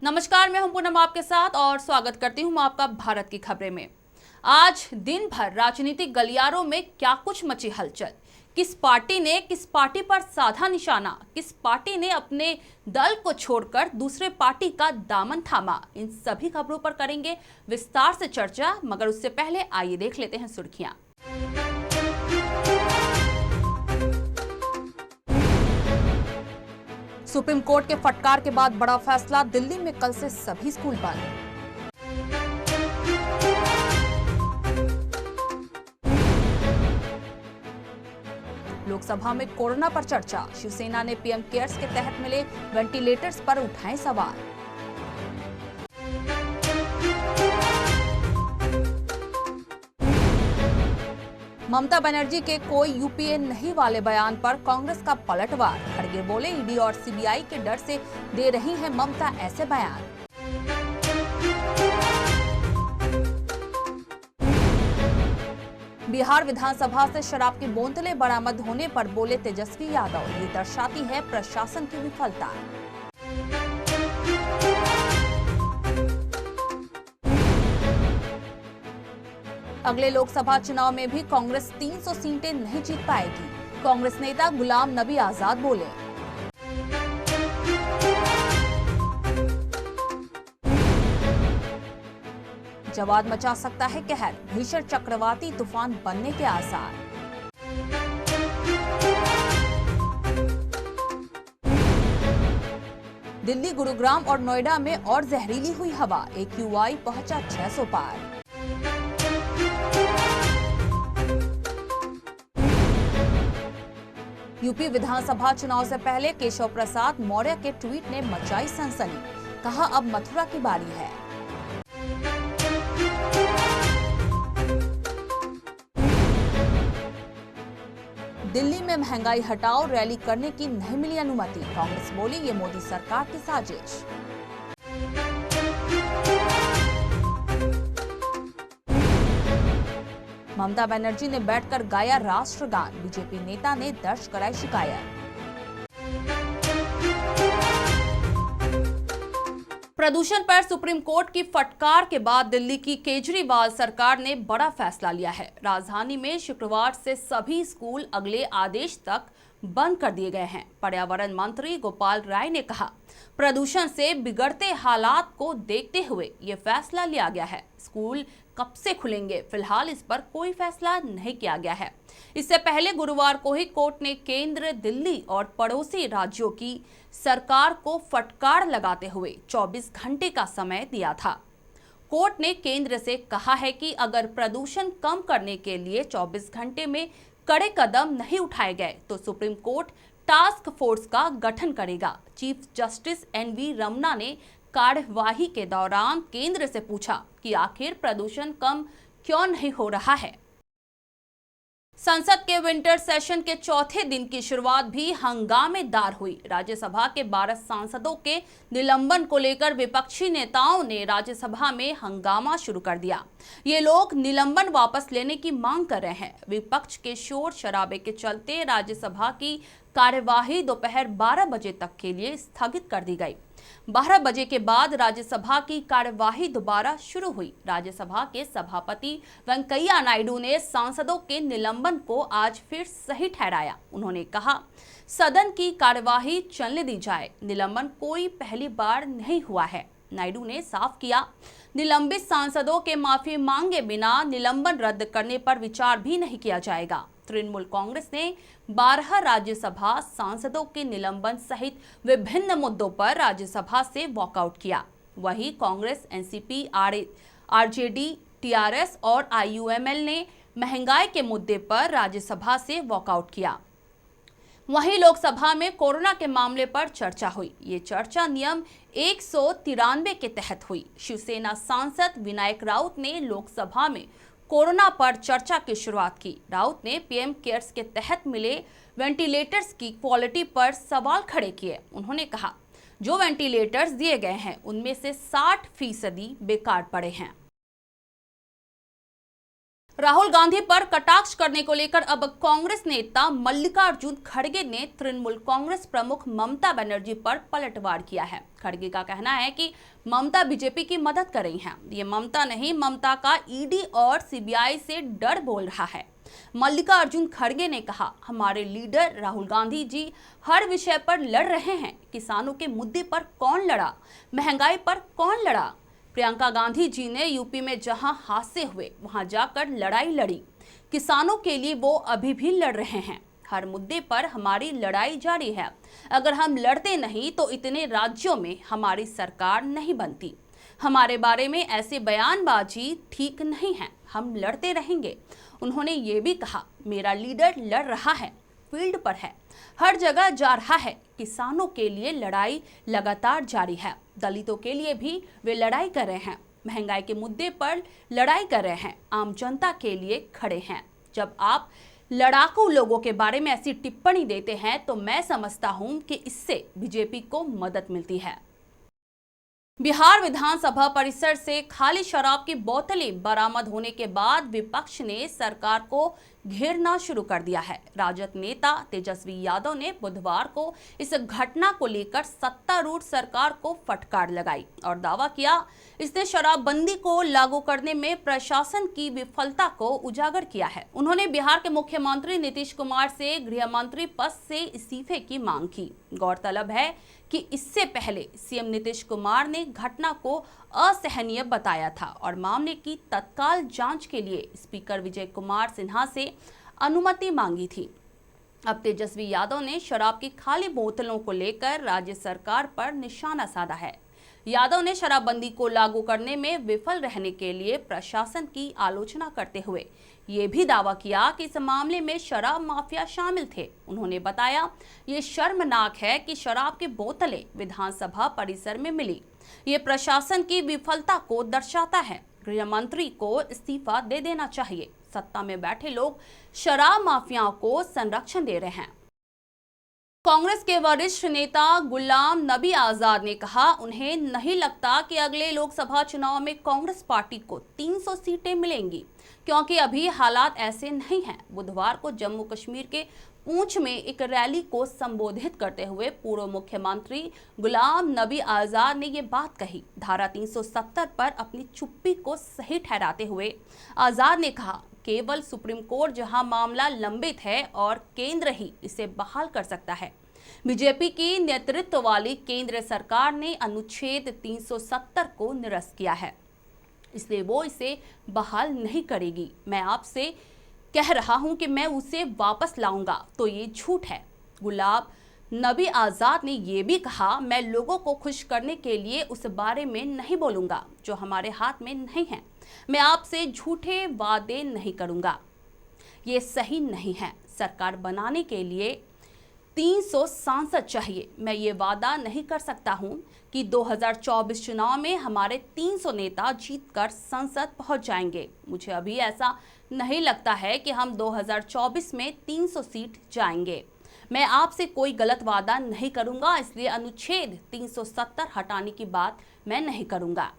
नमस्कार, मैं हूं पूनम आपके साथ और स्वागत करती हूं आपका भारत की खबरें में। आज दिन भर राजनीतिक गलियारों में क्या कुछ मची हलचल। किस पार्टी पर साधा निशाना, किस पार्टी ने अपने दल को छोड़कर दूसरे पार्टी का दामन थामा, इन सभी खबरों पर करेंगे विस्तार से चर्चा। मगर उससे पहले आइए देख लेते हैं सुर्खियां। सुप्रीम कोर्ट के फटकार के बाद बड़ा फैसला, दिल्ली में कल से सभी स्कूल बंद। लोकसभा में कोरोना पर चर्चा, शिवसेना ने पीएम केयर्स के तहत मिले वेंटिलेटर्स पर उठाए सवाल। ममता बनर्जी के कोई यूपीए नहीं वाले बयान पर कांग्रेस का पलटवार, खड़गे बोले ईडी और सीबीआई के डर से दे रही है ममता ऐसे बयान। बिहार विधानसभा से शराब की बोतलें बरामद होने पर बोले तेजस्वी यादव, ये दर्शाती है प्रशासन की विफलता। अगले लोकसभा चुनाव में भी कांग्रेस 300 सीटें नहीं जीत पाएगी, कांग्रेस नेता गुलाम नबी आजाद बोले। जवाब मचा सकता है कहर, भीषण चक्रवाती तूफान बनने के आसार। दिल्ली, गुरुग्राम और नोएडा में और जहरीली हुई हवा, AQI पहुंचा 600 पार। यूपी विधानसभा चुनाव से पहले केशव प्रसाद मौर्य के ट्वीट ने मचाई सनसनी, कहा अब मथुरा की बारी है। दिल्ली में महंगाई हटाओ रैली करने की नहीं मिली अनुमति, कांग्रेस बोली ये मोदी सरकार की साजिश। ममता बनर्जी ने बैठकर गाया राष्ट्रगान, बीजेपी नेता ने दर्ज कराई शिकायत। प्रदूषण पर सुप्रीम कोर्ट की फटकार के बाद दिल्ली की केजरीवाल सरकार ने बड़ा फैसला लिया है। राजधानी में शुक्रवार से सभी स्कूल अगले आदेश तक बंद कर दिए गए हैं। पर्यावरण मंत्री गोपाल राय ने कहा, प्रदूषण से बिगड़ते हालात को देखते हुए ये फैसला लिया गया है। स्कूल कब से खुलेंगे, फिलहाल इस पर कोई फैसला नहीं किया गया है। इससे पहले गुरुवार को ही कोर्ट ने केंद्र, दिल्ली और पड़ोसी राज्यों की सरकार को फटकार लगाते हुए 24 घंटे का समय दिया था। कोर्ट ने केंद्र से कहा है कि अगर प्रदूषण कम करने के लिए 24 घंटे में कड़े कदम नहीं उठाए गए तो सुप्रीम कोर्ट टास्क फोर्स का गठन करेगा। चीफ जस्टिस NV रमन्ना ने कार्यवाही के दौरान केंद्र से पूछा कि आखिर प्रदूषण कम क्यों नहीं हो रहा है। संसद के विंटर सेशन के चौथे दिन की शुरुआत भी हंगामेदार हुई। राज्यसभा के 12 सांसदों के निलंबन को लेकर विपक्षी नेताओं ने राज्यसभा में हंगामा शुरू कर दिया। ये लोग निलंबन वापस लेने की मांग कर रहे हैं। विपक्ष के शोर शराबे के चलते राज्यसभा की कार्यवाही दोपहर 12 बजे तक के लिए स्थगित कर दी गई। 12 बजे के बाद राज्यसभा की कार्यवाही दोबारा शुरू हुई। राज्यसभा के सभापति वेंकैया नायडू ने सांसदों के निलंबन को आज फिर सही ठहराया। उन्होंने कहा, सदन की कार्यवाही चलने दी जाए, निलंबन कोई पहली बार नहीं हुआ है। नायडू ने साफ किया, निलंबित सांसदों के माफी मांगे बिना निलंबन रद्द करने पर विचार भी नहीं किया जाएगा। तृणमूल कांग्रेस ने 12 राज्यसभा सांसदों के निलंबन सहित विभिन्न मुद्दों पर राज्यसभा से वॉकआउट किया। वहीं कांग्रेस, एनसीपी, आरजेडी, टीआरएस और आईयूएमएल ने महंगाई के मुद्दे पर राज्यसभा से वॉकआउट किया। वहीं लोकसभा में कोरोना के मामले पर चर्चा हुई। ये चर्चा नियम 193 के तहत हुई। शिवसेना सांसद विनायक राउत ने लोकसभा में कोरोना पर चर्चा की शुरुआत की। राउत ने पीएम केयर्स के तहत मिले वेंटिलेटर्स की क्वालिटी पर सवाल खड़े किए। उन्होंने कहा, जो वेंटिलेटर्स दिए गए हैं उनमें से 60% बेकार पड़े हैं। राहुल गांधी पर कटाक्ष करने को लेकर अब कांग्रेस नेता मल्लिकार्जुन खड़गे ने तृणमूल कांग्रेस प्रमुख ममता बनर्जी पर पलटवार किया है। खड़गे का कहना है कि ममता बीजेपी की मदद कर रही हैं। ये ममता नहीं, ममता का ईडी और सीबीआई से डर बोल रहा है। मल्लिकार्जुन खड़गे ने कहा, हमारे लीडर राहुल गांधी जी हर विषय पर लड़ रहे हैं। किसानों के मुद्दे पर कौन लड़ा, महंगाई पर कौन लड़ा। प्रियंका गांधी जी ने यूपी में जहां हादसे हुए वहां जाकर लड़ाई लड़ी। किसानों के लिए वो अभी भी लड़ रहे हैं। हर मुद्दे पर हमारी लड़ाई जारी है। अगर हम लड़ते नहीं तो इतने राज्यों में हमारी सरकार नहीं बनती। हमारे बारे में ऐसे बयानबाजी ठीक नहीं है। हम लड़ते रहेंगे। उन्होंने ये भी कहा, मेरा लीडर लड़ रहा है, फील्ड पर है, हर जगह जा रहा है। किसानों के लिए लड़ाई लगातार जारी है। दलितों के लिए भी वे लड़ाई कर रहे हैं। महंगाई के मुद्दे पर लड़ाई कर रहे हैं। आम जनता के लिए खड़े हैं। जब आप लड़ाकू लोगों के बारे में ऐसी टिप्पणी देते हैं तो मैं समझता हूं कि इससे बीजेपी को मदद मिलती है। बिहार विधानसभा परिसर से खाली शराब की बोतलें बरामद होने के बाद विपक्ष ने सरकार को घेरना शुरू कर दिया है। राजद नेता तेजस्वी यादव ने बुधवार को इस घटना को लेकर सत्तारूढ़ सरकार को फटकार लगाई और दावा किया, इसने शराबबंदी को लागू करने में प्रशासन की विफलता को उजागर किया है। उन्होंने बिहार के मुख्यमंत्री नीतीश कुमार से गृह मंत्री पद से इस्तीफे की मांग की। गौरतलब है कि इससे पहले सीएम नीतीश कुमार ने घटना को असहनीय बताया था और मामले की तत्काल जांच के लिए स्पीकर विजय कुमार सिन्हा से अनुमति मांगी थी। अब तेजस्वी यादव ने शराब की खाली बोतलों को लेकर राज्य सरकार पर निशाना साधा है। यादव ने शराबबंदी को लागू करने में विफल रहने के लिए प्रशासन की आलोचना करते हुए ये भी दावा किया कि इस मामले में शराब माफिया शामिल थे। उन्होंने बताया, ये शर्मनाक है कि शराब की बोतलें विधानसभा परिसर में मिली। ये प्रशासन की विफलता को दर्शाता है। गृह मंत्री को इस्तीफा दे देना चाहिए। सत्ता में बैठे लोग शराब माफियाओं को संरक्षण दे रहे हैं। कांग्रेस के वरिष्ठ नेता गुलाम नबी आजाद ने कहा, उन्हें नहीं लगता कि अगले लोकसभा चुनाव में कांग्रेस पार्टी को 300 सीटें मिलेंगी, क्योंकि अभी हालात ऐसे नहीं हैं। बुधवार को जम्मू कश्मीर के पूंछ में एक रैली को संबोधित करते हुए पूर्व मुख्यमंत्री गुलाम नबी आजाद ने ये बात कही। धारा 370 पर अपनी चुप्पी को सही ठहराते हुए आजाद ने कहा, केवल सुप्रीम कोर्ट जहां मामला लंबित है और केंद्र ही इसे बहाल कर सकता है। बीजेपी की नेतृत्व वाली केंद्र सरकार ने अनुच्छेद 370 को निरस्त किया है, इसलिए वो इसे बहाल नहीं करेगी। मैं आपसे कह रहा हूं कि मैं उसे वापस लाऊंगा तो ये झूठ है। गुलाम नबी आजाद ने ये भी कहा, मैं लोगों को खुश करने के लिए उस बारे में नहीं बोलूंगा जो हमारे हाथ में नहीं है। मैं आपसे झूठे वादे नहीं करूंगा, ये सही नहीं है। सरकार बनाने के लिए 300 सांसद चाहिए। मैं ये वादा नहीं कर सकता हूं कि 2024 चुनाव में हमारे 300 नेता जीतकर संसद पहुंच जाएंगे। मुझे अभी ऐसा नहीं लगता है कि हम 2024 में 300 सीट जाएंगे। मैं आपसे कोई गलत वादा नहीं करूंगा, इसलिए अनुच्छेद 370 हटाने की बात मैं नहीं करूंगा।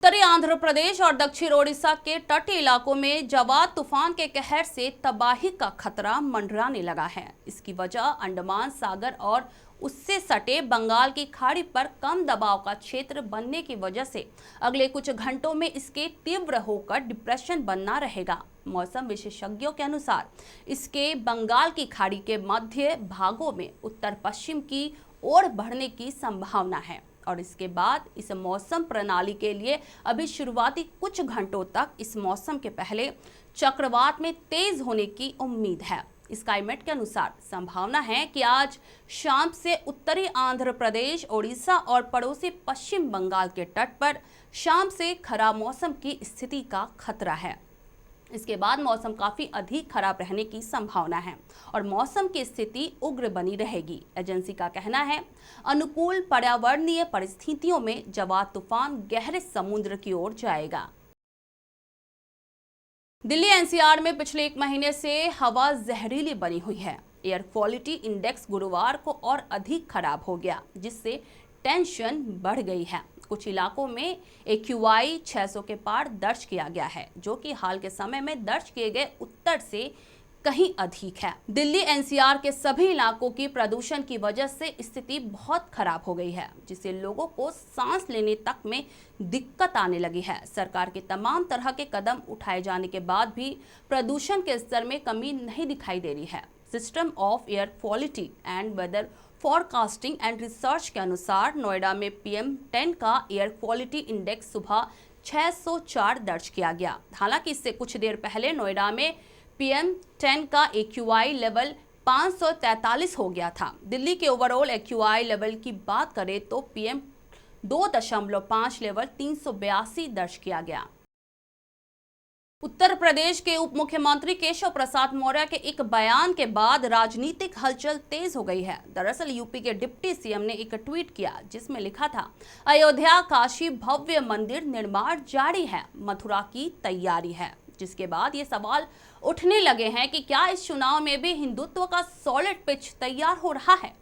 उत्तरी आंध्र प्रदेश और दक्षिण ओडिशा के तटीय इलाकों में जवाद तूफान के कहर से तबाही का खतरा मंडराने लगा है। इसकी वजह अंडमान सागर और उससे सटे बंगाल की खाड़ी पर कम दबाव का क्षेत्र बनने की वजह से अगले कुछ घंटों में इसके तीव्र होकर डिप्रेशन बनना रहेगा। मौसम विशेषज्ञों के अनुसार इसके बंगाल की खाड़ी के मध्य भागों में उत्तर पश्चिम की ओर बढ़ने की संभावना है और इसके बाद इस मौसम प्रणाली के लिए अभी शुरुआती कुछ घंटों तक इस मौसम के पहले चक्रवात में तेज होने की उम्मीद है। स्काईमेट के अनुसार संभावना है कि आज शाम से उत्तरी आंध्र प्रदेश, ओडिशा और पड़ोसी पश्चिम बंगाल के तट पर शाम से खराब मौसम की स्थिति का खतरा है। इसके बाद मौसम काफी अधिक खराब रहने की संभावना है और मौसम की स्थिति उग्र बनी रहेगी। एजेंसी का कहना है, अनुकूल पर्यावरणीय परिस्थितियों में जवाद तूफान गहरे समुद्र की ओर जाएगा। दिल्ली एनसीआर में पिछले एक महीने से हवा जहरीली बनी हुई है। एयर क्वालिटी इंडेक्स गुरुवार को और अधिक खराब हो गया, जिससे टेंशन बढ़ गई है कुछ इलाकों में AQI 600 के पार दर्ज किया गया है, जो कि हाल के समय में दर्ज किए गए उत्तर से कहीं अधिक है। दिल्ली NCR के सभी इलाकों की प्रदूषण की वजह से स्थिति बहुत खराब हो गई है, जिससे लोगों को सांस लेने तक में दिक्कत आने लगी है। सरकार के तमाम तरह के कदम उठाए जाने के बाद भी प्रदूषण के स्तर में कमी नहीं दिखाई दे रही है। System of Air Quality and Weather Forecasting and Research के अनुसार नोएडा में PM10 का एयर क्वालिटी इंडेक्स सुबह 604 दर्ज किया गया। हालांकि इससे कुछ देर पहले नोएडा में PM10 का AQI लेवल 543 हो गया था। दिल्ली के ओवरऑल AQI लेवल की बात करें तो PM 2.5 लेवल 382 दर्ज किया गया। उत्तर प्रदेश के उप मुख्यमंत्री केशव प्रसाद मौर्य के एक बयान के बाद राजनीतिक हलचल तेज हो गई है। दरअसल यूपी के डिप्टी CM ने एक ट्वीट किया, जिसमें लिखा था, अयोध्या काशी भव्य मंदिर निर्माण जारी है, मथुरा की तैयारी है। जिसके बाद ये सवाल उठने लगे हैं कि क्या इस चुनाव में भी हिंदुत्व का सॉलिड पिच तैयार हो रहा है,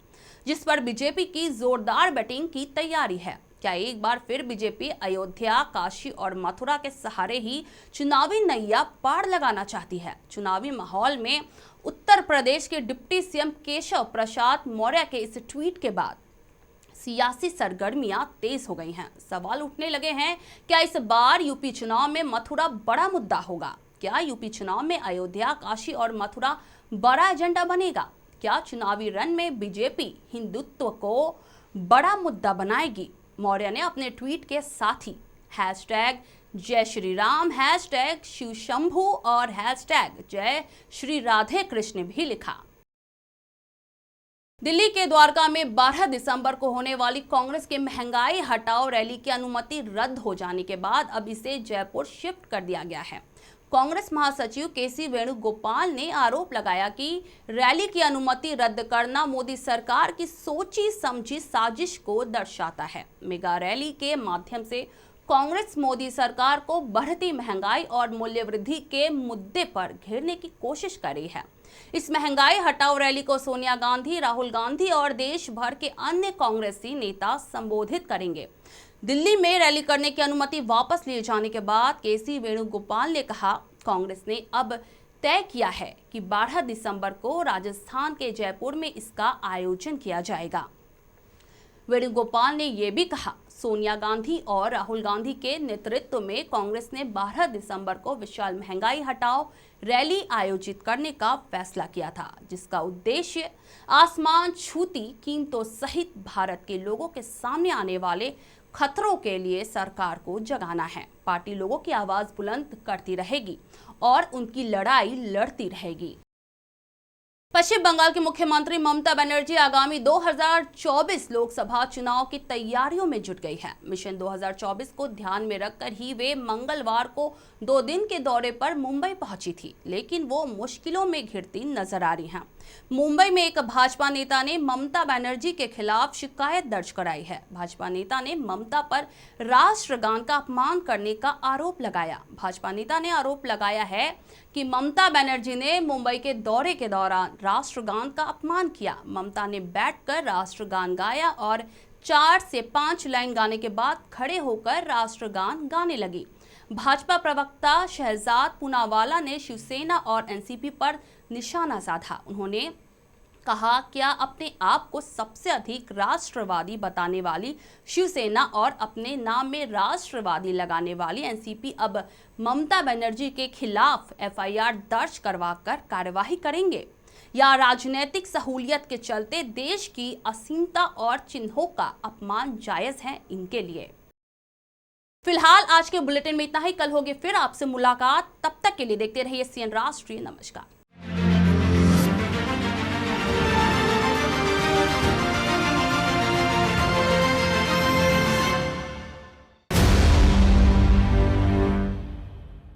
जिस पर बीजेपी की जोरदार बैटिंग की तैयारी है। क्या एक बार फिर बीजेपी अयोध्या, काशी और मथुरा के सहारे ही चुनावी नैया पार लगाना चाहती है? चुनावी माहौल में उत्तर प्रदेश के डिप्टी CM केशव प्रसाद मौर्य के इस ट्वीट के बाद सियासी सरगर्मियां तेज हो गई हैं। सवाल उठने लगे हैं, क्या इस बार यूपी चुनाव में मथुरा बड़ा मुद्दा होगा? क्या यूपी चुनाव में अयोध्या, काशी और मथुरा बड़ा एजेंडा बनेगा? क्या चुनावी रण में बीजेपी हिंदुत्व को बड़ा मुद्दा बनाएगी? मौर्य ने अपने ट्वीट के साथ ही #जय श्री राम, #शिव शंभू और #जय श्री राधे कृष्ण भी लिखा। दिल्ली के द्वारका में 12 दिसंबर को होने वाली कांग्रेस के महंगाई हटाओ रैली की अनुमति रद्द हो जाने के बाद अब इसे जयपुर शिफ्ट कर दिया गया है। कांग्रेस महासचिव KC वेणुगोपाल ने आरोप लगाया कि रैली की अनुमति रद्द करना मोदी सरकार की सोची समझी साजिश को दर्शाता है। मेगा रैली के माध्यम से कांग्रेस मोदी सरकार को बढ़ती महंगाई और मूल्य वृद्धि के मुद्दे पर घेरने की कोशिश कर रही है। इस महंगाई हटाओ रैली को सोनिया गांधी, राहुल गांधी और देश भर के अन्य कांग्रेसी नेता संबोधित करेंगे। दिल्ली में रैली करने की अनुमति वापस लिए जाने के बाद KC वेणुगोपाल ने कहा, कांग्रेस ने अब तय किया है कि 12 दिसंबर को राजस्थान के जयपुर में इसका आयोजन किया जाएगा। वेणुगोपाल ने यह भी कहा, सोनिया गांधी और राहुल गांधी के नेतृत्व में कांग्रेस ने 12 दिसंबर को विशाल महंगाई हटाओ रैली आयोजित करने का फैसला किया था, जिसका उद्देश्य आसमान छूती कीमतों सहित भारत के लोगों के सामने आने वाले खतरों के लिए सरकार को जगाना है। पार्टी लोगों की आवाज बुलंद करती रहेगी और उनकी लड़ाई लड़ती रहेगी। पश्चिम बंगाल की मुख्यमंत्री ममता बनर्जी आगामी 2024 लोकसभा चुनाव की तैयारियों में जुट गई है। मिशन 2024 को ध्यान में रखकर ही वे मंगलवार को 2 दिन के दौरे पर मुंबई पहुंची थी, लेकिन वो मुश्किलों में घिरती नजर आ रही हैं। मुंबई में एक भाजपा नेता ने ममता बनर्जी के खिलाफ शिकायत दर्ज कराई है। भाजपा नेता ने ममता पर राष्ट्रगान का अपमान करने का आरोप लगाया। भाजपा नेता ने आरोप लगाया है कि ममता बनर्जी ने मुंबई के दौरे के दौरान राष्ट्रगान का अपमान किया। ममता ने बैठकर राष्ट्रगान गाया और 4 से 5 लाइन गाने के बाद खड़े होकर राष्ट्रगान गाने लगी। भाजपा प्रवक्ता शहजाद पूनावाला ने शिवसेना और एनसीपी पर निशाना साधा। उन्होंने कहा, क्या अपने आप को सबसे अधिक राष्ट्रवादी बताने वाली शिवसेना और अपने नाम में राष्ट्रवादी लगाने वाली एनसीपी अब ममता बनर्जी के खिलाफ FIR दर्ज करवाकर कार्यवाही करेंगे, या राजनीतिक सहूलियत के चलते देश की असीमता और चिन्हों का अपमान जायज है इनके लिए। फिलहाल आज के बुलेटिन में इतना ही। कल होगी फिर आपसे मुलाकात। तब तक के लिए देखते रहिए CN राष्ट्रीय। नमस्कार।